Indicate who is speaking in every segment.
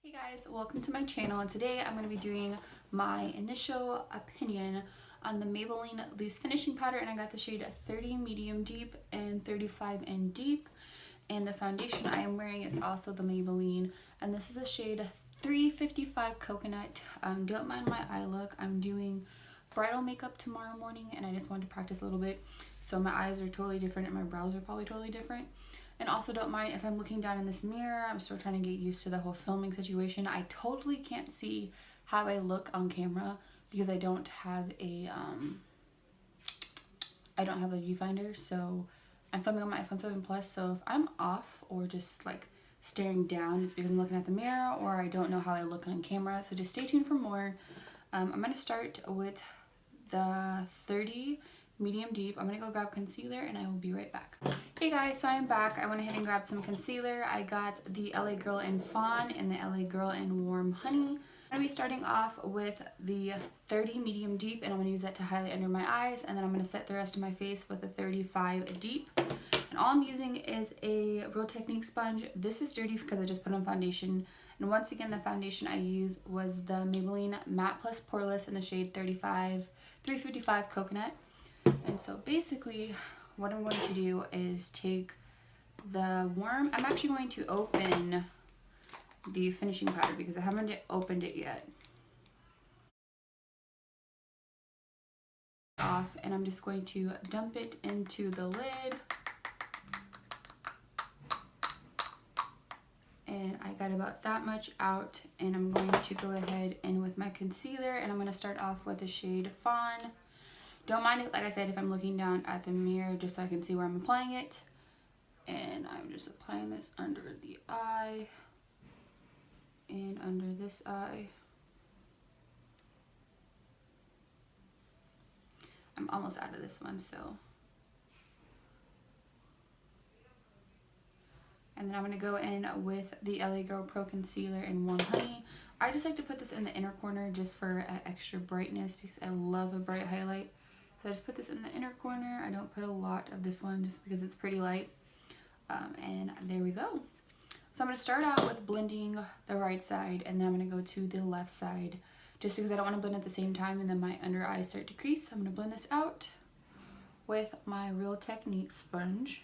Speaker 1: Hey guys, welcome to my channel, and today I'm going to be doing my initial opinion on the Maybelline Loose Finishing Powder, and I got the shade 30 Medium Deep and 35 in Deep, and the foundation I am wearing is also the Maybelline, and this is a shade 355 Coconut. Don't mind my eye look. I'm doing bridal makeup tomorrow morning, and I just wanted to practice a little bit, so my eyes are totally different and my brows are probably totally different. And also don't mind if I'm looking down in this mirror. I'm still trying to get used to the whole filming situation. I totally can't see how I look on camera because I don't have a viewfinder. So I'm filming on my iPhone 7 Plus. So if I'm off or just like staring down, it's because I'm looking at the mirror or I don't know how I look on camera. So just stay tuned for more. I'm going to start with the 30 Medium Deep. I'm gonna go grab concealer and I will be right back. Hey guys, so I'm back. I went ahead and grabbed some concealer. I got the LA Girl in Fawn and the LA Girl in Warm Honey. I'm gonna be starting off with the 30 Medium Deep, and I'm gonna use that to highlight under my eyes, and then I'm gonna set the rest of my face with a 35 Deep. And all I'm using is a Real Technique sponge. This is dirty because I just put on foundation. And once again, the foundation I used was the Maybelline Matte Plus Poreless in the shade 355 Coconut. And so basically what I'm going to do is take the I'm actually going to open the finishing powder because I haven't opened it yet. And I'm just going to dump it into the lid. And I got about that much out, and I'm going to go ahead and with my concealer, and I'm going to start off with the shade Fawn. Don't mind it, like I said, if I'm looking down at the mirror just so I can see where I'm applying it. And I'm just applying this under the eye and under this eye. I'm almost out of this one, so. And then I'm going to go in with the LA Girl Pro Concealer in Warm Honey. I just like to put this in the inner corner just for extra brightness because I love a bright highlight. So I just put this in the inner corner. I don't put a lot of this one just because it's pretty light. And there we go. So I'm going to start out with blending the right side, and then I'm going to go to the left side just because I don't want to blend at the same time and then my under eyes start to crease. So I'm going to blend this out with my Real Technique sponge.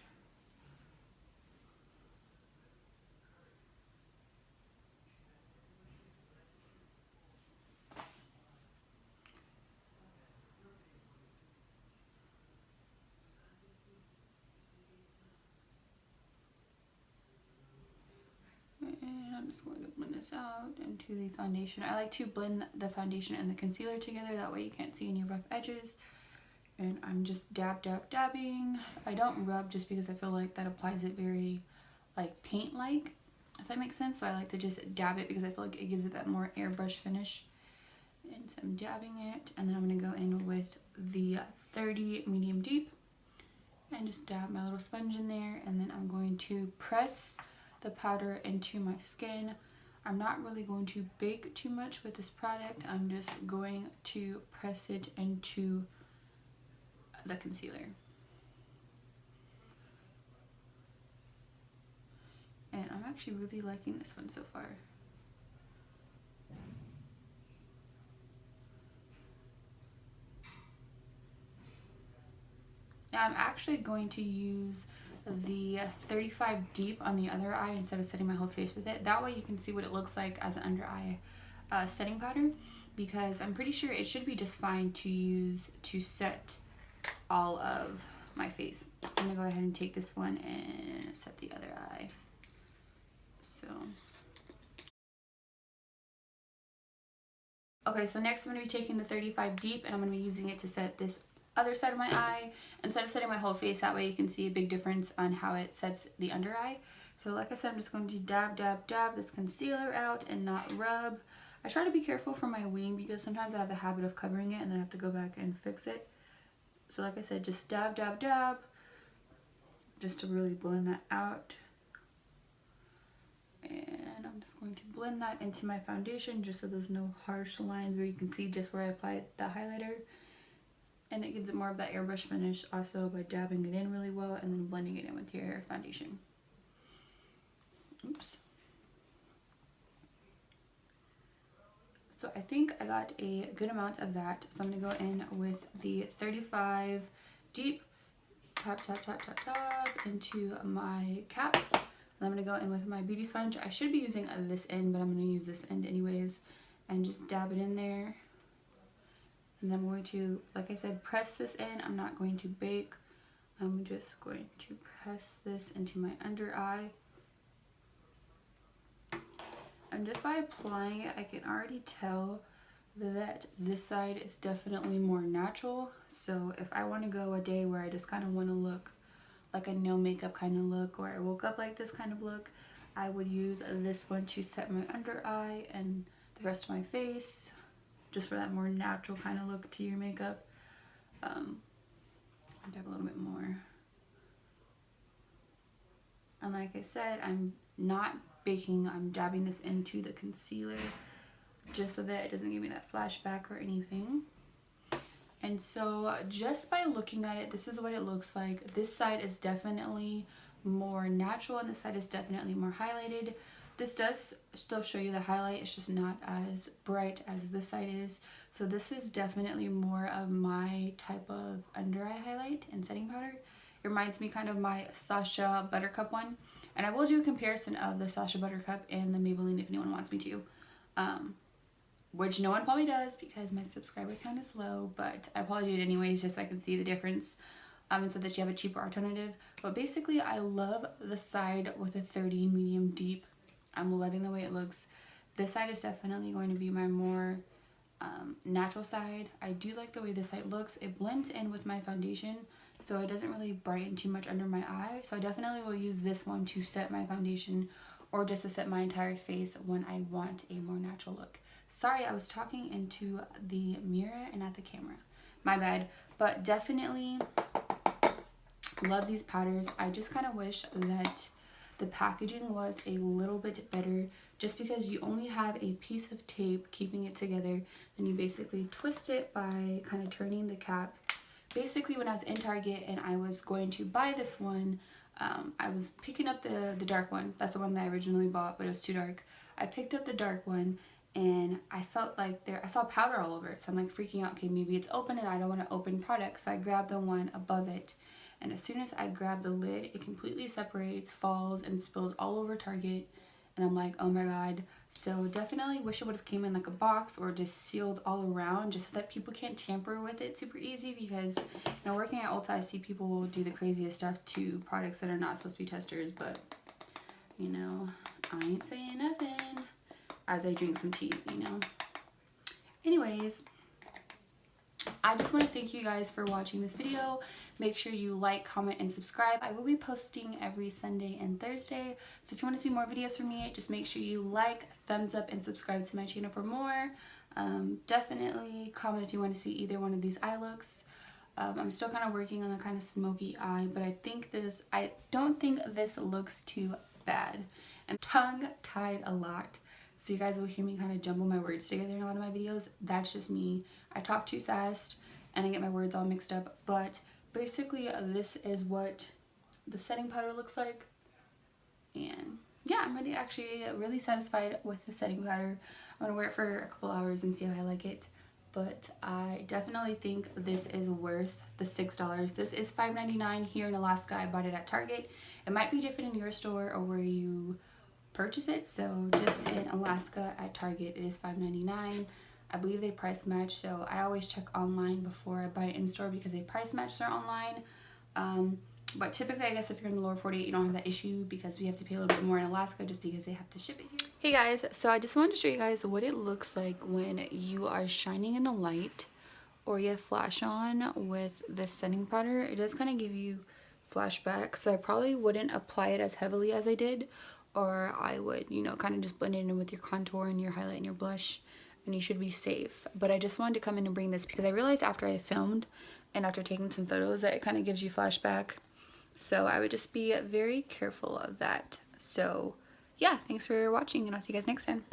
Speaker 1: I'm just going to blend this out into the foundation. I like to blend the foundation and the concealer together, that way you can't see any rough edges. And I'm just dabbing. I don't rub just because I feel like that applies it very like paint-like, if that makes sense. So I like to just dab it because I feel like it gives it that more airbrush finish. And so I'm dabbing it, and then I'm going to go in with the 30 Medium Deep and just dab my little sponge in there, and then I'm going to press the powder into my skin. I'm not really going to bake too much with this product. I'm just going to press it into the concealer. And I'm actually really liking this one so far. Now I'm actually going to use the 35 Deep on the other eye instead of setting my whole face with it. That way you can see what it looks like as an under eye setting powder, because I'm pretty sure it should be just fine to use to set all of my face. So I'm gonna go ahead and take this one and set the other eye. So okay, so next I'm gonna be taking the 35 Deep, and I'm gonna be using it to set this other side of my eye instead of setting my whole face. That way you can see a big difference on how it sets the under eye. So like I said, I'm just going to dab this concealer out and not rub. I try to be careful for my wing because sometimes I have the habit of covering it and then I have to go back and fix it. So like I said, just dab just to really blend that out. And I'm just going to blend that into my foundation just so there's no harsh lines where you can see just where I applied the highlighter. And it gives it more of that airbrush finish also by dabbing it in really well and then blending it in with your foundation. Oops. So I think I got a good amount of that. So I'm going to go in with the 35 deep, tap, tap, tap, tap, tap into my cap. And I'm going to go in with my beauty sponge. I should be using this end, but I'm going to use this end anyways. And just dab it in there. And then I'm going to, like I said, press this in. I'm not going to bake. I'm just going to press this into my under eye. And just by applying it, I can already tell that this side is definitely more natural. So if I want to go a day where I just kind of want to look like a no makeup kind of look, or I woke up like this kind of look, I would use this one to set my under eye and the rest of my face, just for that more natural kind of look to your makeup. Dab a little bit more. And like I said, I'm not baking, I'm dabbing this into the concealer just so that it doesn't give me that flashback or anything. And so just by looking at it, this is what it looks like. This side is definitely more natural and this side is definitely more highlighted. This does still show you the highlight, it's just not as bright as this side is. So this is definitely more of my type of under eye highlight and setting powder. It reminds me kind of my Sacha Buttercup one. And I will do a comparison of the Sacha Buttercup and the Maybelline if anyone wants me to. Which no one probably does because my subscriber count is low, but I probably do it anyways just so I can see the difference. And so that you have a cheaper alternative. But basically I love the side with a 30 medium deep. I'm loving the way it looks. This side is definitely going to be my more natural side. I do like the way this side looks. It blends in with my foundation, so it doesn't really brighten too much under my eye. So I definitely will use this one to set my foundation or just to set my entire face when I want a more natural look. Sorry, I was talking into the mirror and not the camera. My bad. But definitely love these powders. I just kind of wish that the packaging was a little bit better, just because you only have a piece of tape keeping it together. Then you basically twist it by kind of turning the cap. Basically, when I was in Target and I was going to buy this one, I was picking up the dark one. That's the one that I originally bought, but it was too dark. I picked up the dark one and I felt like I saw powder all over it. So I'm like freaking out. Okay, maybe it's open and I don't want to open product. So I grabbed the one above it. And as soon as I grabbed the lid, it completely separates, falls, and spilled all over Target. And I'm like, oh my god. So definitely wish it would have came in like a box or just sealed all around, just so that people can't tamper with it super easy. Because, you know, working at Ulta, I see people will do the craziest stuff to products that are not supposed to be testers. But, you know, I ain't saying nothing as I drink some tea, you know. Anyways, I just want to thank you guys for watching this video. Make sure you like, comment, and subscribe. I will be posting every Sunday and Thursday. So if you want to see more videos from me, just make sure you like, thumbs up, and subscribe to my channel for more. Definitely comment if you want to see either one of these eye looks. I'm still kind of working on a kind of smoky eye, but I don't think this looks too bad. I'm tongue-tied a lot, so you guys will hear me kind of jumble my words together in a lot of my videos. That's just me. I talk too fast and I get my words all mixed up, but basically this is what the setting powder looks like. And yeah, I'm really satisfied with the setting powder. I'm gonna wear it for a couple hours and see how I like it. But I definitely think this is worth the $6. This is $5.99 here in Alaska. I bought it at Target. It might be different in your store or where you purchase it. So just in Alaska at Target, it is $5.99. I believe they price match, so I always check online before I buy it in store because they price match their online. But typically, I guess if you're in the lower 48, you don't have that issue because we have to pay a little bit more in Alaska just because they have to ship it here. Hey guys, so I just wanted to show you guys what it looks like when you are shining in the light or you have flash on with the setting powder. It does kind of give you flashback, so I probably wouldn't apply it as heavily as I did, or I would, you know, kind of just blend it in with your contour and your highlight and your blush, and you should be safe. But I just wanted to come in and bring this because I realized after I filmed and after taking some photos that it kind of gives you flashback. So I would just be very careful of that. So yeah, thanks for watching and I'll see you guys next time.